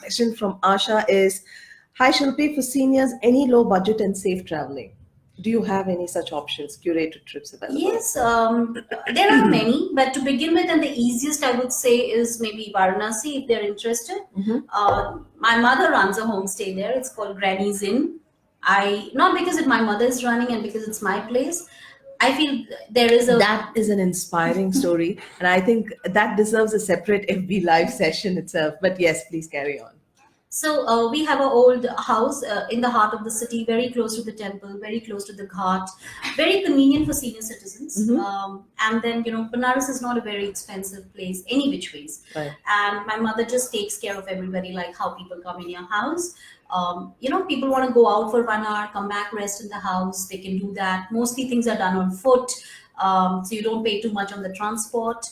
question from Asha is, hi Shilpi, for seniors, any low budget and safe traveling? Do you have any such options, curated trips available? Yes, there are many, but to begin with, and the easiest I would say is maybe Varanasi if they're interested. My mother runs a homestay there. It's called Granny's Inn. I not because my mother is running and because it's my place. I feel there is a That is an inspiring story, and I think that deserves a separate FB live session itself. But yes, please carry on. So we have an old house in the heart of the city, very close to the temple, very close to the ghat, very convenient for senior citizens. And then Banaras is not a very expensive place, any which ways. Right. And my mother just takes care of everybody, like how people come in your house. People want to go out for 1 hour, come back, rest in the house. They can do that. Mostly things are done on foot, so you don't pay too much on the transport.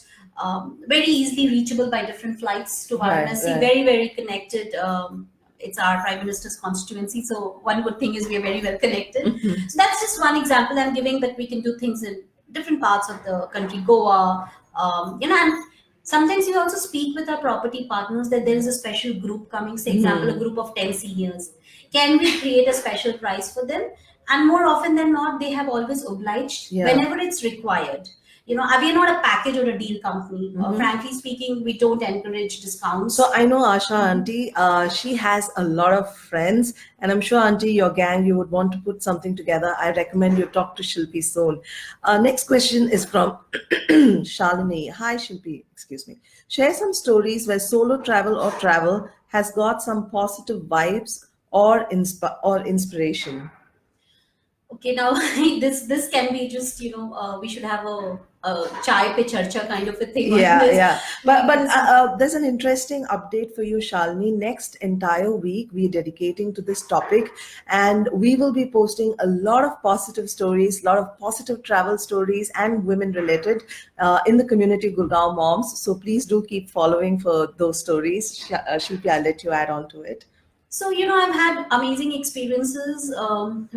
Very easily reachable by different flights to Varanasi. Right. Very, very connected. It's our Prime Minister's constituency. So one good thing is we are very well connected. So that's just one example I'm giving, that we can do things in different parts of the country, Goa, and sometimes we also speak with our property partners that there is a special group coming, say example, a group of 10 seniors. Can we create a special price for them? And more often than not, they have always obliged whenever it's required. We are not a package or a deal company. Frankly speaking, we don't encourage discounts. So I know Asha auntie, she has a lot of friends, and I'm sure auntie, your gang, you would want to put something together. I recommend you talk to Shilpi soon. Next question is from Shalini. Hi Shilpi, excuse me. Share some stories where solo travel or travel has got some positive vibes or inspiration. Okay, now this can be just we should have a chai pe charcha kind of a thing. Yeah. But there's an interesting update for you, Shalini. Next entire week we're dedicating to this topic, and we will be posting a lot of positive stories, a lot of positive travel stories and women related in the community GurgaonMoms. So please do keep following for those stories. Shilpi, I'll let you add on to it. So, I've had amazing experiences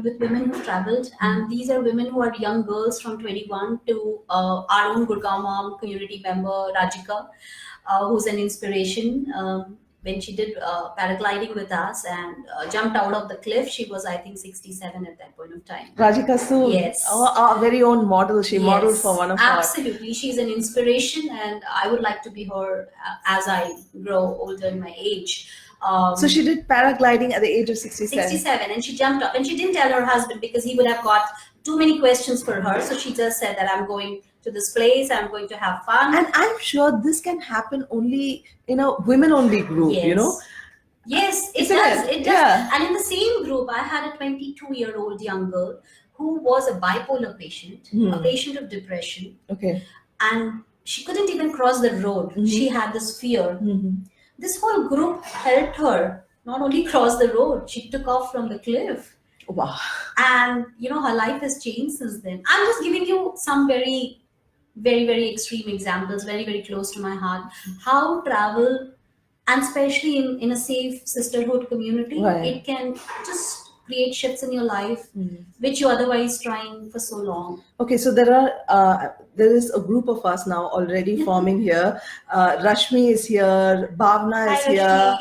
with women who traveled, and these are women who are young girls from 21 to our own Gurgaon mom community member, Rajika, who's an inspiration. When she did paragliding with us and jumped out of the cliff, she was, I think, 67 at that point of time. Rajika Sood, yes, our very own model. She modeled for one of absolutely. She's an inspiration, and I would like to be her as I grow older in my age. So she did paragliding at the age of 67. 67, and she jumped up, and she didn't tell her husband because he would have got too many questions for her. So she just said that I'm going to this place, I'm going to have fun. And I'm sure this can happen only in a women-only group, Yes, it does. It does. Yeah. And in the same group, I had a 22-year-old young girl who was a bipolar patient, a patient of depression. Okay. And she couldn't even cross the road. She had this fear. This whole group helped her not only cross the road, she took off from the cliff. Wow. And her life has changed since then. I'm just giving you some very, very, very extreme examples, very, very close to my heart. How travel, and especially in a safe sisterhood community, it can just create shifts in your life, which you otherwise trying for so long. Okay, so there is a group of us now already forming here. Rashmi is here, Bhavna is here.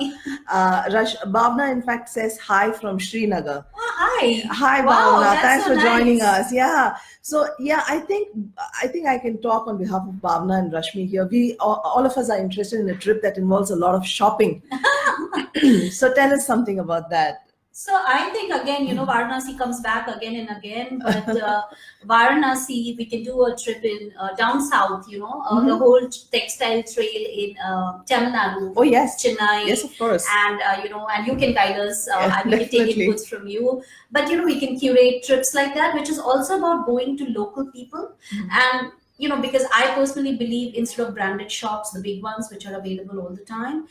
Bhavna, in fact, says hi from Srinagar. Hi. Hi, wow, Bhavna. Thanks so for joining us. Yeah. So I think I can talk on behalf of Bhavna and Rashmi here. We all of us are interested in a trip that involves a lot of shopping. So tell us something about that. So I think again, Varanasi comes back again and again. But Varanasi, we can do a trip in down south. The whole textile trail in Tamil Nadu. Oh yes, Chennai. Yes, of course. And and you can guide us. And we can take inputs from you. But we can curate trips like that, which is also about going to local people. And because I personally believe instead of branded shops, the big ones which are available all the time,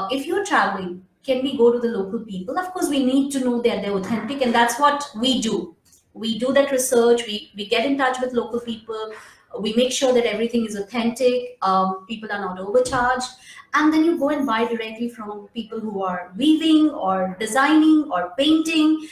if you're traveling, can we go to the local people? Of course, we need to know that they're authentic, and that's what we do. We do that research. We get in touch with local people. We make sure that everything is authentic. People are not overcharged, and then you go and buy directly from people who are weaving or designing or painting.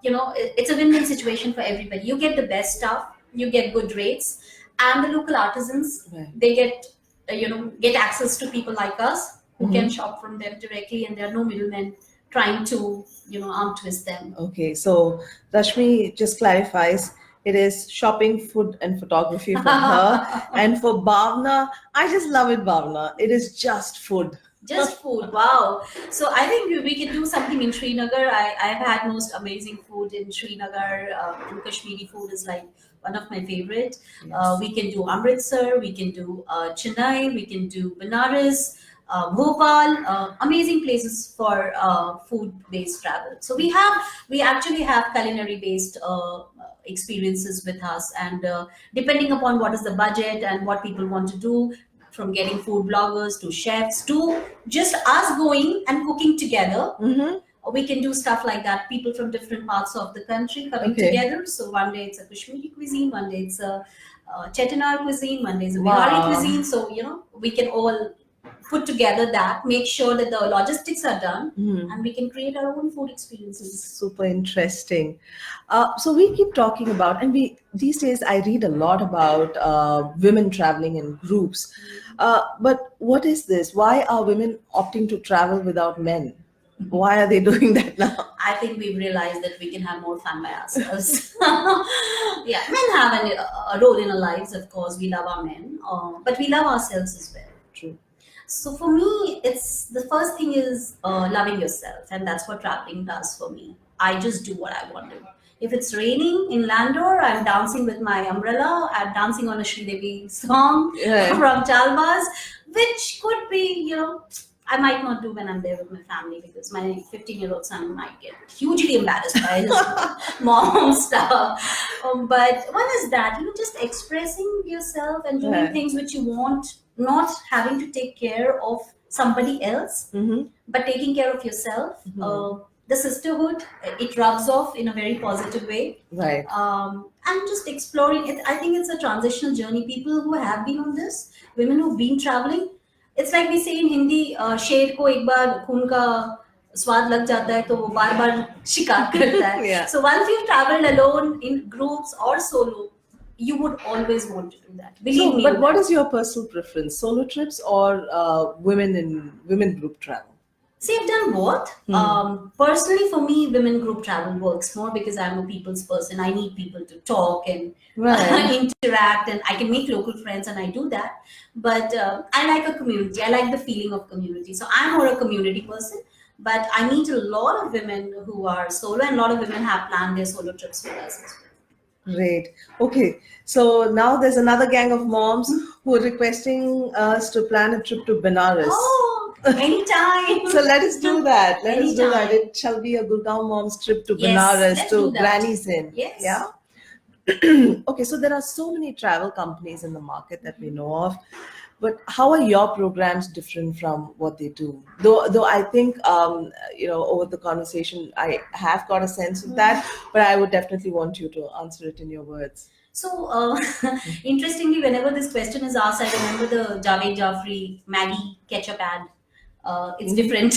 It's a win-win situation for everybody. You get the best stuff. You get good rates, and the local artisans they get access to people like us who can shop from them directly, and there are no middlemen trying to, arm twist them. Okay, so Rashmi just clarifies it is shopping, food, and photography for her. And for Bhavna, I just love it, Bhavna. It is just food. Just food, wow. So I think we can do something in Srinagar. I've had most amazing food in Srinagar. And Kashmiri food is like one of my favorite. Yes. We can do Amritsar, we can do Chennai, we can do Benares, Bhopal, amazing places for food-based travel. So we actually have culinary-based experiences with us, and depending upon what is the budget and what people want to do, from getting food bloggers to chefs to just us going and cooking together. We can do stuff like that. People from different parts of the country coming together. So one day it's a Kashmiri cuisine, one day it's a Chettinad cuisine, one day it's a Bihari cuisine. So, we can all put together that, make sure that the logistics are done, and we can create our own food experiences. Super interesting. So we keep talking about, and these days I read a lot about women traveling in groups. But what is this? Why are women opting to travel without men? Why are they doing that now? I think we've realized that we can have more fun by ourselves. Yeah, men have a role in our lives, of course. We love our men, but we love ourselves as well. True. So for me, it's the first thing is loving yourself, and that's what traveling does for me. I just do what I want to. If it's raining in Landor, I'm dancing with my umbrella. I'm dancing on a Sridevi song from Chalbaz, which could be, I might not do when I'm there with my family, because my 15-year-old son might get hugely embarrassed by his mom stuff. But one is that, just expressing yourself and doing things which you want, not having to take care of somebody else, but taking care of yourself. The sisterhood, it rubs off in a very positive way. Right. And just exploring it. I think it's a transitional journey. People who have been on this, women who've been traveling, it's like we say in Hindi, शेर को एक बार खून का स्वाद लग जाता है तो वो बार-बार शिकार करता है. Yeah. So once you've traveled alone, in groups or solo, you would always want to do that. Believe me. But what is your personal preference? Solo trips or women group travel? See, I've done both. Personally, for me, women group travel works more because I'm a people's person. I need people to talk and interact, and I can make local friends, and I do that. But I like a community. I like the feeling of community. So I'm more a community person. But I meet a lot of women who are solo, and a lot of women have planned their solo trips with us as well. Great. Okay. So now there's another gang of moms who are requesting us to plan a trip to Benares. Oh, anytime. So let us do that. Let us do that. Anytime. It shall be a GurgaonMoms trip to Yes, Benares, let's to do that. Granny's Inn. Yes. Yeah. Okay. So there are so many travel companies in the market that we know of. But how are your programs different from what they do? Though I think over the conversation I have got a sense of that, but I would definitely want you to answer it in your words. So, interestingly, whenever this question is asked, I remember the Javed Jafri Maggie ketchup ad. It's different.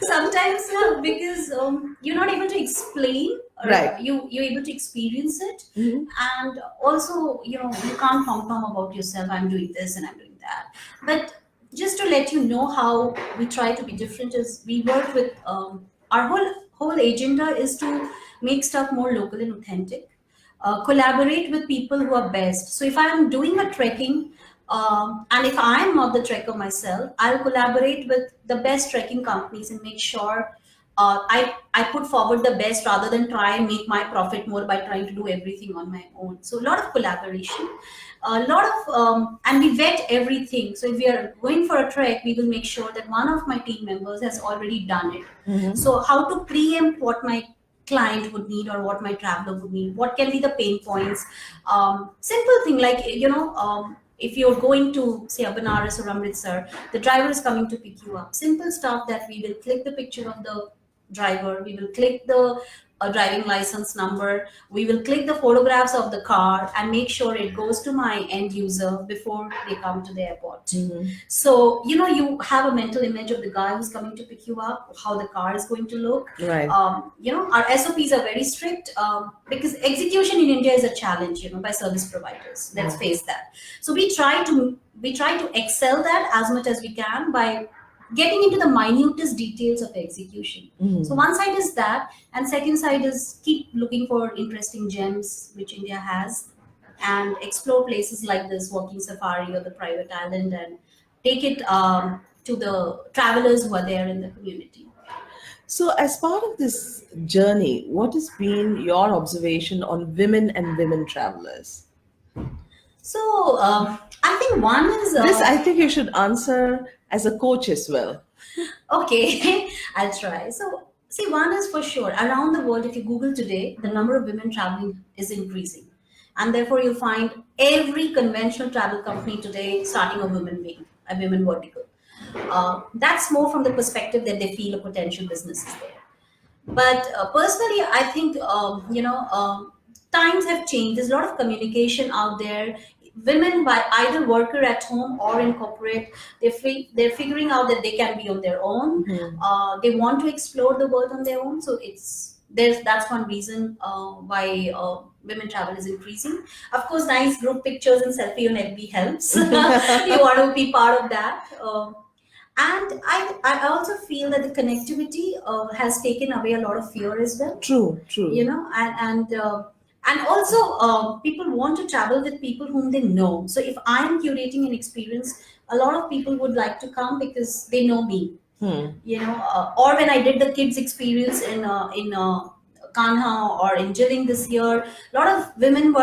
Sometimes because you're not able to explain, Right. You're able to experience it, and also you can't tom about yourself. I'm doing this and I'm doing that. But just to let you know how we try to be different is we work with our whole agenda is to make stuff more local and authentic. Collaborate with people who are best. So if I'm doing a trekking, and if I'm not the trekker myself, I'll collaborate with the best trekking companies and make sure I put forward the best rather than try and make my profit more by trying to do everything on my own. So a lot of collaboration, a lot of, and we vet everything. So if we are going for a trek, we will make sure that one of my team members has already done it. So how to preempt what my client would need or what my traveler would need, what can be the pain points. Simple thing like, if you're going to say a Benares or Amritsar, the driver is coming to pick you up. Simple stuff that we will click the picture of the driver, we will click the a driving license number. We will click the photographs of the car and make sure it goes to my end user before they come to the airport. So, you have a mental image of the guy who's coming to pick you up, how the car is going to look. Right. Our SOPs are very strict, because execution in India is a challenge, by service providers. Let's face that. So we try to excel that as much as we can by getting into the minutest details of execution. So one side is that, and second side is keep looking for interesting gems which India has, and explore places like this walking safari or the private island, and take it to the travelers who are there in the community. So, as part of this journey, what has been your observation on women and women travelers? So I think one is This I think you should answer as a coach as well. okay. I'll try. So see, one is for sure around the world. If you Google today, the number of women traveling is increasing, and therefore you'll find every conventional travel company today starting a women wing, a women vertical. That's more from the perspective that they feel a potential business is there. But personally, I think times have changed. There's a lot of communication out there. Women, by either worker at home or in corporate, they're figuring out that they can be on their own. They want to explore the world on their own. So that's one reason why women travel is increasing. Of course, nice group pictures and selfie on FB helps. You want to be part of that. And I also feel that the connectivity has taken away a lot of fear as well. True, true. And also people want to travel with people whom they know. So if I'm curating an experience, a lot of people would like to come because they know me. Or when I did the kids experience in Kanha or in Jilling this year, a lot of women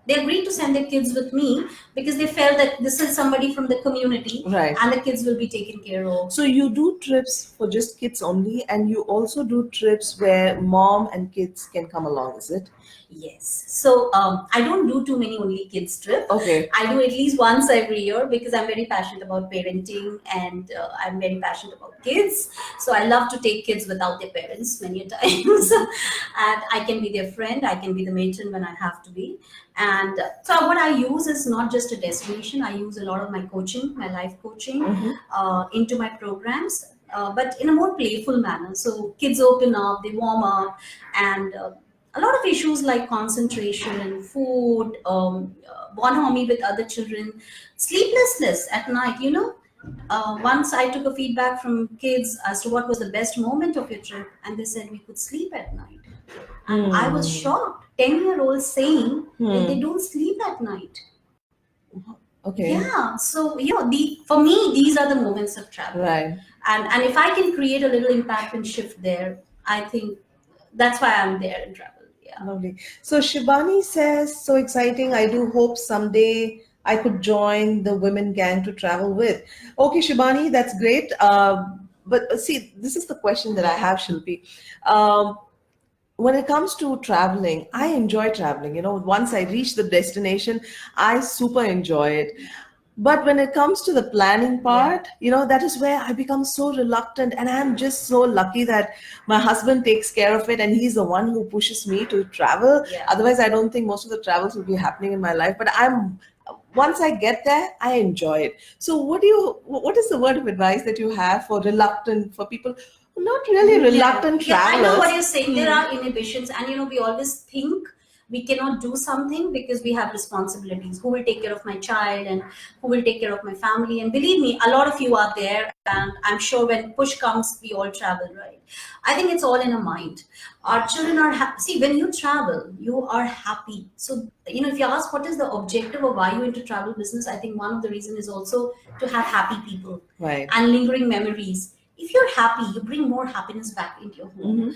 they agreed to send their kids with me because they felt that this is somebody from the community, Right. and the kids will be taken care of. So you do trips for just kids only, and you also do trips where mom and kids can come along, is it? Yes. So I don't do too many only kids trip. Okay. I do at least once every year because I'm very passionate about parenting, and I'm very passionate about kids. So I love to take kids without their parents many a times, and I can be their friend. I can be the matron when I have to be. And so what I use is not just a destination. I use a lot of my coaching, my life coaching, into my programs. But in a more playful manner. So kids open up, they warm up, and a lot of issues like concentration, food, bonhomie with other children, sleeplessness at night. Once I took a feedback from kids as to what was the best moment of your trip, and they said we could sleep at night. And I was shocked. 10-year-olds saying that they don't sleep at night. Okay. Yeah. So for me, these are the moments of travel. Right. And if I can create a little impact and shift there, I think that's why I'm there in travel. Yeah. Lovely. So Shibani says, so exciting. I do hope someday I could join the women gang to travel with. Okay, Shibani, that's great. But see, this is the question that I have, Shilpi. When it comes to traveling, I enjoy traveling. Once I reach the destination, I super enjoy it. But when it comes to the planning part, that is where I become so reluctant. And I'm just so lucky that my husband takes care of it, and he's the one who pushes me to travel. Yeah. Otherwise, I don't think most of the travels will be happening in my life. But once I get there, I enjoy it. So what is the word of advice that you have for people, not really reluctant travelers? I know what you're saying. There are inhibitions, and we always think we cannot do something because we have responsibilities. Who will take care of my child, and who will take care of my family? And believe me, a lot of you are there, and I'm sure when push comes, we all travel, right? I think it's all in a mind. Our children are happy. See, when you travel, you are happy. So, if you ask what is the objective of why you into travel business, I think one of the reasons is also to have happy people, right, and lingering memories. If you're happy, you bring more happiness back into your home.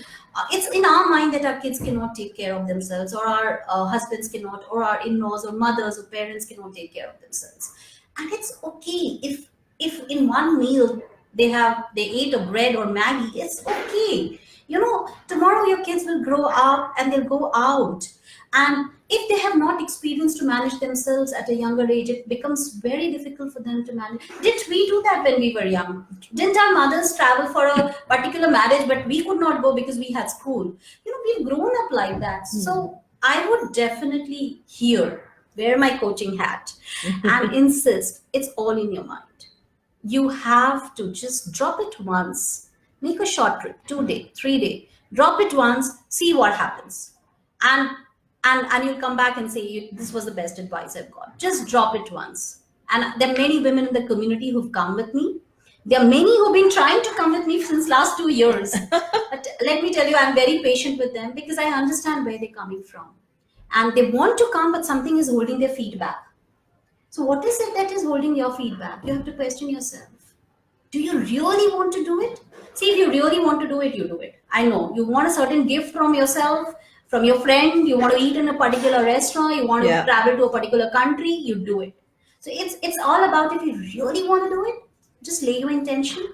It's in our mind that our kids cannot take care of themselves, or our husbands cannot, or our in-laws or mothers or parents cannot take care of themselves. And it's okay if in one meal they ate a bread or Maggie. It's okay. Tomorrow your kids will grow up and they'll go out. And if they have not experienced to manage themselves at a younger age, it becomes very difficult for them to manage. Did we do that when we were young? Didn't our mothers travel for a particular marriage, but we could not go because we had school? We've grown up like that. So I would definitely here wear my coaching hat and insist it's all in your mind. You have to just drop it once. Make a short trip, 2 day, 3 day. Drop it once, see what happens. And and you'll come back and say, this was the best advice I've got. Just drop it once. And there are many women in the community who've come with me. There are many who've been trying to come with me since last 2 years. But let me tell you, I'm very patient with them because I understand where they're coming from. And they want to come, but something is holding their feet back. So what is it that is holding your feedback? You have to question yourself. Do you really want to do it? See, if you really want to do it, you do it. I know you want a certain gift from yourself, from your friend, you want to eat in a particular restaurant, you want to travel to a particular country, you do it. So it's all about, if you really want to do it, just lay your intention.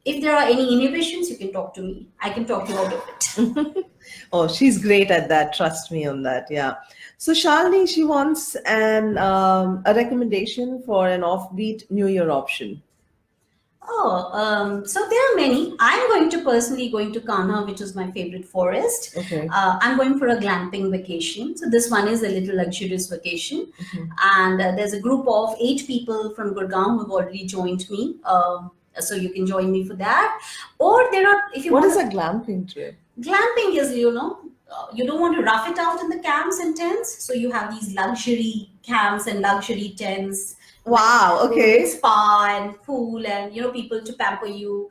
If there are any inhibitions, you can talk to me. I can talk you out of it. Oh, she's great at that. Trust me on that. Yeah. So Shalini, she wants a recommendation for an offbeat New Year option. So there are many. I'm going to personally going to Kanha, which is my favorite forest. Okay. I'm going for a glamping vacation. So this one is a little luxurious vacation. And there's a group of 8 people from Gurgaon who have already joined me. So you can join me for that. Or there are, if you What want is a glamping trip? Glamping is, you don't want to rough it out in the camps and tents. So you have these luxury camps and luxury tents. Wow. Okay. Spa and pool and people to pamper you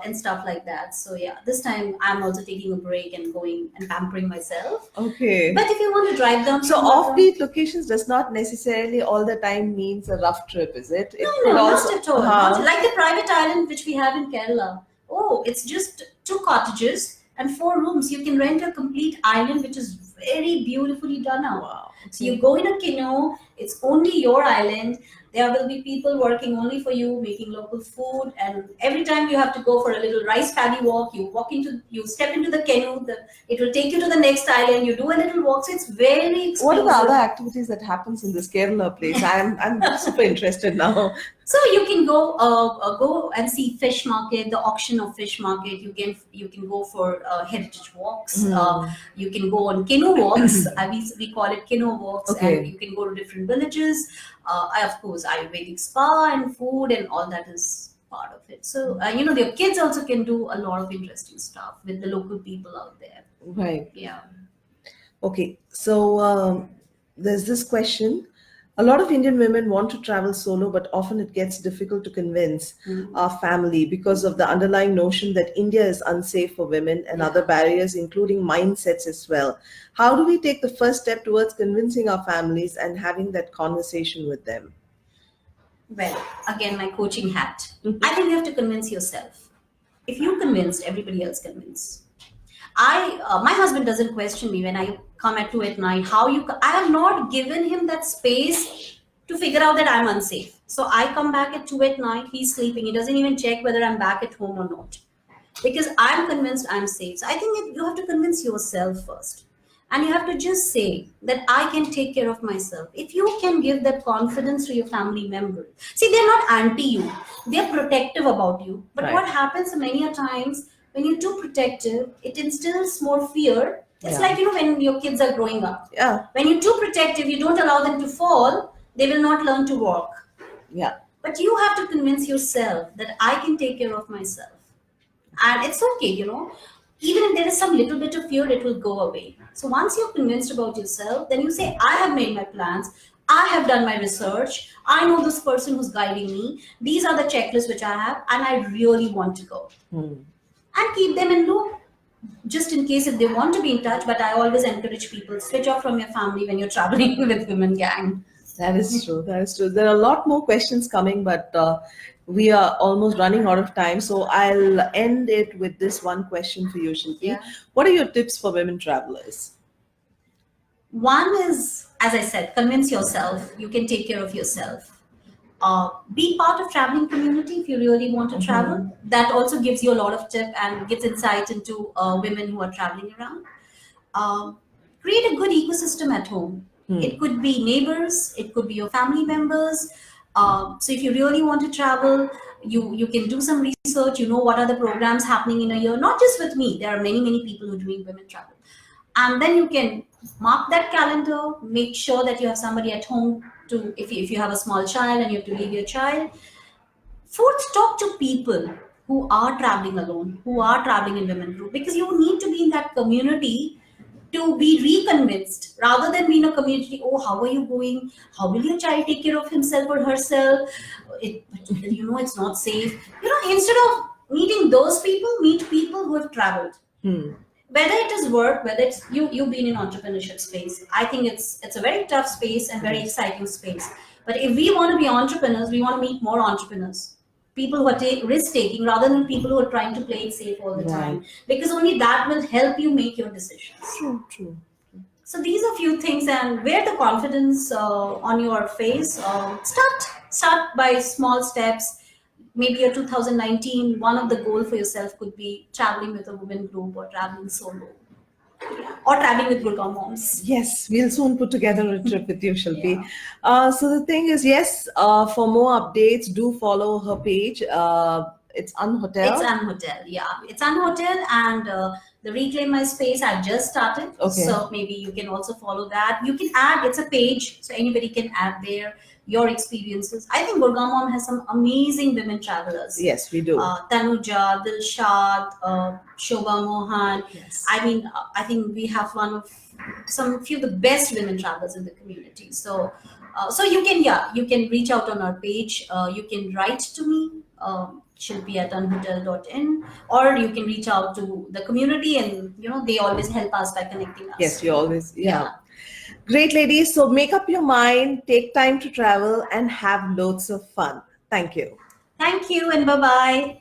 and stuff like that. So yeah, this time I'm also taking a break and going and pampering myself. Okay. But if you want to drive down, so offbeat locations does not necessarily all the time means a rough trip, is it? No, not at all. Not like the private island which we have in Kerala. Oh, it's just 2 cottages and 4 rooms. You can rent a complete island which is very beautifully done out. Wow. So you go in a canoe, it's only your island. There will be people working only for you, making local food, and every time you have to go for a little rice paddy walk, you step into the canoe, it will take you to the next island, you do a little walk, so it's very exclusive. What are the other activities that happens in this Kerala place? I'm super interested now. So you can go and see fish market, the auction of fish market. You can go for heritage walks. You can go on canoe walks. We call it canoe walks, and you can go to different villages. Of course, Ayurvedic spa and food and all that is part of it. So the kids also can do a lot of interesting stuff with the local people out there. Right. Yeah. Okay. So there's this question. A lot of Indian women want to travel solo, but often it gets difficult to convince our family because of the underlying notion that India is unsafe for women and other barriers, including mindsets as well. How do we take the first step towards convincing our families and having that conversation with them? Well, again, my coaching hat. I think you have to convince yourself. If you convinced, everybody else convinced. My husband doesn't question me when I come at 2 at night. I have not given him that space to figure out that I'm unsafe. So I come back at 2 at night. He's sleeping. He doesn't even check whether I'm back at home or not, because I'm convinced I'm safe. So I think you have to convince yourself first, and you have to just say that I can take care of myself. If you can give that confidence to your family members, see, they're not anti you. They're protective about you. But what happens many a times, when you're too protective, it instills more fear. It's like, when your kids are growing up. Yeah. When you're too protective, you don't allow them to fall, they will not learn to walk. Yeah. But you have to convince yourself that I can take care of myself. And it's okay, Even if there is some little bit of fear, it will go away. So once you're convinced about yourself, then you say, I have made my plans. I have done my research. I know this person who's guiding me. These are the checklists which I have, and I really want to go. And keep them in loop, just in case if they want to be in touch. But I always encourage people, switch off from your family when you're traveling with women gang. That is true. That is true. There are a lot more questions coming, but we are almost running out of time. So I'll end it with this one question for you, Shilpi. Yeah. What are your tips for women travelers? One is, as I said, convince yourself. You can take care of yourself. Be part of traveling community if you really want to travel. That also gives you a lot of tip and gives insight into women who are traveling around. Create a good ecosystem at home. It could be neighbors, it could be your family members. So if you really want to travel, You can do some research. You know what are the programs happening in a year. Not just with me. There are many people who are doing women travel, and then you can mark that calendar. Make sure that you have somebody at home to, if you have a small child and you have to leave your child. Fourth, talk to people who are traveling alone, who are traveling in women group, because you need to be in that community to be reconvinced rather than be in a community. Oh, how are you going? How will your child take care of himself or herself? It's not safe. Instead of meeting those people, meet people who have traveled. Whether it is work, whether it's you've been in entrepreneurship space. I think it's a very tough space and very exciting space. But if we want to be entrepreneurs, we want to meet more entrepreneurs, people who are risk taking rather than people who are trying to play it safe all the time, because only that will help you make your decisions. True. So these are few things, and wear the confidence on your face. Start by small steps. Maybe your 2019, one of the goal for yourself could be traveling with a women group or traveling solo. Yeah. Or traveling with GurgaonMoms. Yes, we'll soon put together a trip with you, Shilpi. Yeah. So the thing is, yes, for more updates, do follow her page. It's Unhotel. It's Unhotel, yeah. It's Unhotel, and the Reclaim My Space I've just started. Okay. So maybe you can also follow that. You can add, it's a page, so anybody can add there your experiences. I think Gurgaon Mom has some amazing women travelers. Yes, we do. Tanuja, Dilshad, Shobha Mohan. Yes. I mean, I think we have few of the best women travelers in the community. So you can reach out on our page. You can write to me, Shilpi at unhotel.in, or you can reach out to the community, and they always help us by connecting us. Yes, you always, yeah. Great, ladies. So make up your mind, take time to travel, and have loads of fun. Thank you. Thank you, and bye-bye.